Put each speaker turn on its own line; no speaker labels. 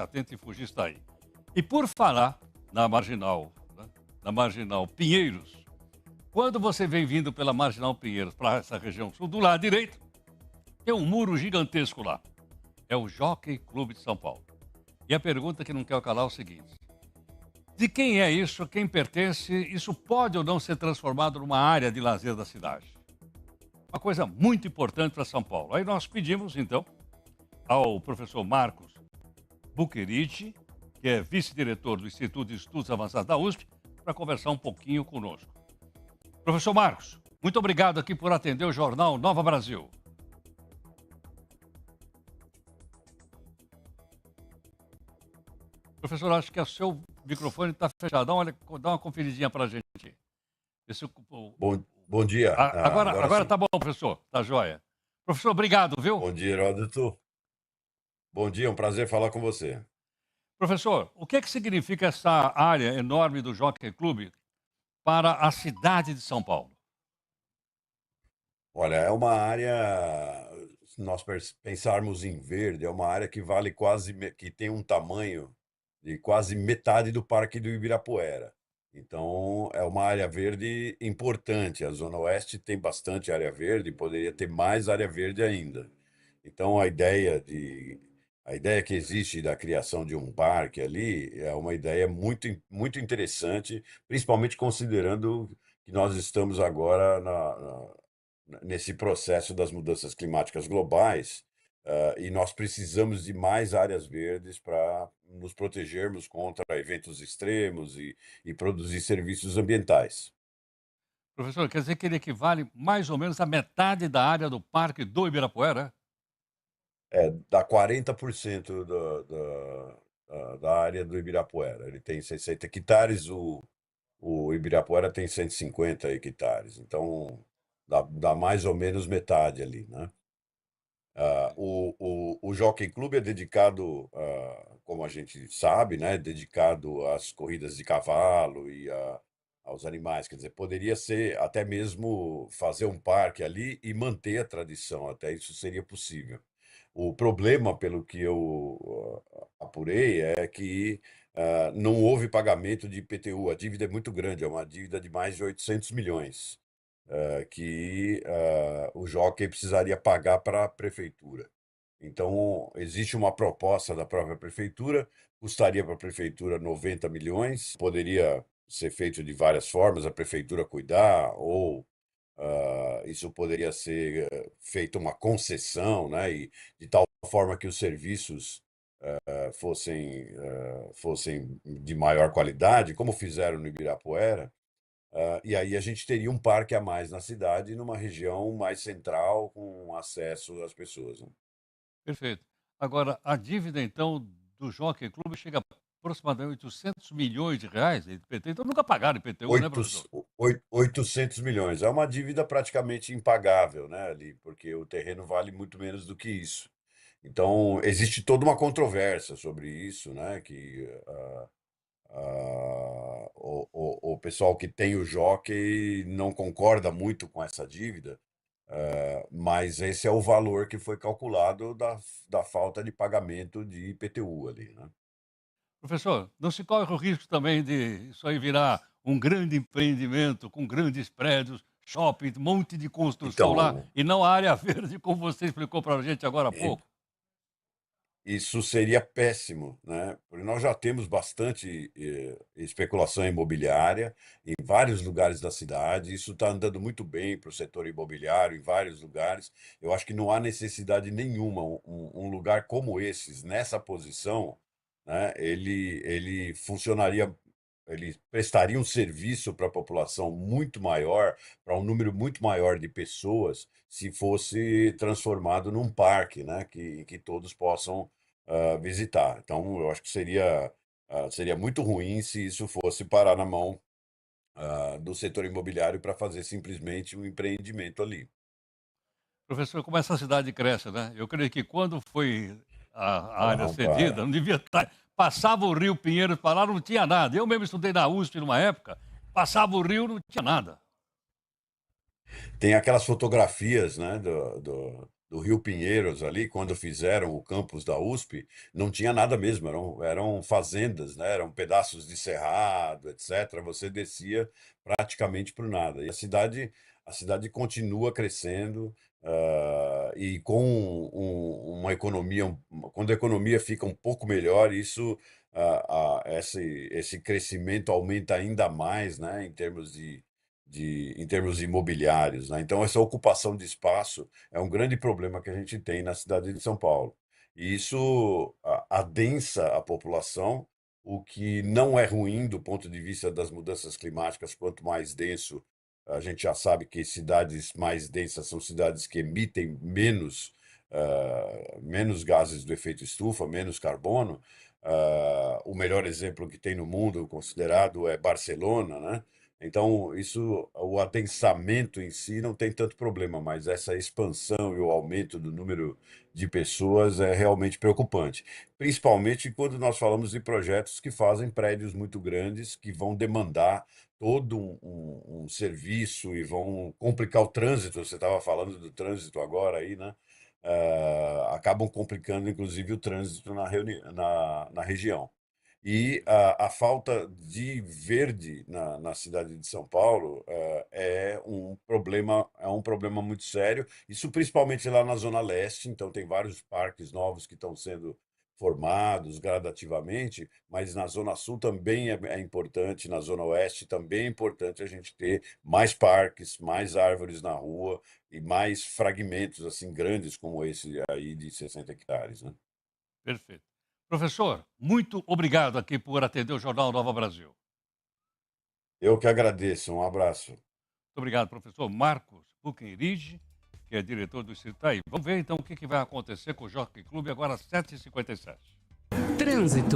Atenta e fugir está aí. E por falar na Marginal, né, na Marginal Pinheiros, quando você vem vindo pela Marginal Pinheiros para essa região sul, do lado direito, tem um muro gigantesco lá. É o Jockey Clube de São Paulo. E a pergunta que não quer calar é o seguinte: de quem é isso? A quem pertence? Isso pode ou não ser transformado numa área de lazer da cidade? Uma coisa muito importante para São Paulo. Aí nós pedimos, então, ao professor Marcos Buquerite, que é vice-diretor do Instituto de Estudos Avançados da USP, para conversar um pouquinho conosco. Professor Marcos, muito obrigado aqui por atender o jornal Nova Brasil. Professor, acho que o seu microfone está fechado. Dá uma conferidinha para a gente. Esse,
Bom dia.
Agora tá bom, professor. Tá joia. Professor, obrigado, viu?
Bom dia, Heródoto. Bom dia, é um prazer falar com você.
Professor, o que significa essa área enorme do Jockey Club para a cidade de São Paulo?
Olha, é uma área, se nós pensarmos em verde, é uma área que vale que tem um tamanho de quase metade do Parque do Ibirapuera. Então, é uma área verde importante. A Zona Oeste tem bastante área verde, poderia ter mais área verde ainda. Então, a ideia que existe da criação de um parque ali é uma ideia muito interessante, principalmente considerando que nós estamos agora nesse processo das mudanças climáticas globais, e nós precisamos de mais áreas verdes para nos protegermos contra eventos extremos e produzir serviços ambientais.
Professor, quer dizer que ele equivale mais ou menos à metade da área do Parque do Ibirapuera?
Dá 40% da área do Ibirapuera. Ele tem 60 hectares, o Ibirapuera tem 150 hectares. Então, dá mais ou menos metade ali, né? O Jockey Club é dedicado, como a gente sabe, né, dedicado às corridas de cavalo aos animais. Quer dizer, poderia ser até mesmo fazer um parque ali e manter a tradição, até isso seria possível. O problema, pelo que eu apurei, é que não houve pagamento de IPTU. A dívida é muito grande, é uma dívida de mais de 800 milhões que o jockey precisaria pagar para a prefeitura. Então, existe uma proposta da própria prefeitura, custaria para a prefeitura 90 milhões, poderia ser feito de várias formas, a prefeitura cuidar, ou isso poderia ser feito uma concessão, né, e de tal forma que os serviços fossem de maior qualidade, como fizeram no Ibirapuera. E aí a gente teria um parque a mais na cidade, numa região mais central, com acesso às pessoas, né?
Perfeito. Agora, a dívida, então, do Jockey Club chega a aproximadamente 800 milhões de reais de IPTU. Então, nunca pagaram IPTU, né, professor?
800 milhões. É uma dívida praticamente impagável, né, ali, porque o terreno vale muito menos do que isso. Então, existe toda uma controvérsia sobre isso, né, que o pessoal que tem o jockey não concorda muito com essa dívida, mas esse é o valor que foi calculado da falta de pagamento de IPTU ali, né?
Professor, não se corre o risco também de isso aí virar um grande empreendimento com grandes prédios, shopping, um monte de construção lá,
Então,
e não a área verde, como você explicou para a gente agora há
en-
pouco?
isso seria péssimo, né? Porque nós já temos bastante especulação imobiliária em vários lugares da cidade. Isso está andando muito bem para o setor imobiliário em vários lugares. Eu acho que não há necessidade nenhuma. Um lugar como esses, nessa posição, né? Ele funcionaria, ele prestaria um serviço para a população muito maior, para um número muito maior de pessoas, se fosse transformado num parque, né? Que todos possam visitar. Então, eu acho que seria muito ruim se isso fosse parar na mão do setor imobiliário para fazer simplesmente um empreendimento ali.
Professor, como essa cidade cresce, né? Eu creio que quando foi a área
Não,
cedida,
para.
não devia estar. Passava o Rio Pinheiros para lá, não tinha nada. Eu mesmo estudei na USP numa época, passava o rio, não tinha nada.
Tem aquelas fotografias, né, do do Rio Pinheiros ali, quando fizeram o campus da USP, não tinha nada mesmo, eram fazendas, né? Eram pedaços de cerrado, etc. Você descia praticamente para o nada. E a cidade continua crescendo, e com uma economia, quando a economia fica um pouco melhor, isso, esse crescimento aumenta ainda mais, né? Em termos imobiliários, né? Então, essa ocupação de espaço é um grande problema que a gente tem na cidade de São Paulo. E isso adensa a população, o que não é ruim do ponto de vista das mudanças climáticas. Quanto mais denso, a gente já sabe que cidades mais densas são cidades que emitem menos gases do efeito estufa, menos carbono. O melhor exemplo que tem no mundo considerado é Barcelona, né? Então, isso, o adensamento em si não tem tanto problema, mas essa expansão e o aumento do número de pessoas é realmente preocupante. Principalmente quando nós falamos de projetos que fazem prédios muito grandes, que vão demandar todo um serviço e vão complicar o trânsito. Você estava falando do trânsito agora aí, né? Acabam complicando, inclusive, o trânsito na região. E a falta de verde na cidade de São Paulo é um problema muito sério, isso principalmente lá na Zona Leste. Então, tem vários parques novos que estão sendo formados gradativamente, mas na Zona Sul também é importante, na Zona Oeste também é importante a gente ter mais parques, mais árvores na rua e mais fragmentos assim grandes como esse aí de 60 hectares, né?
Perfeito. Professor, muito obrigado aqui por atender o Jornal Nova Brasil. Muito
Eu que agradeço, um abraço.
obrigado, professor Marcos Buckenrige, que é diretor do Itaí. Vamos ver então o que vai acontecer com o Jockey Clube agora às 7h57.
Trânsito.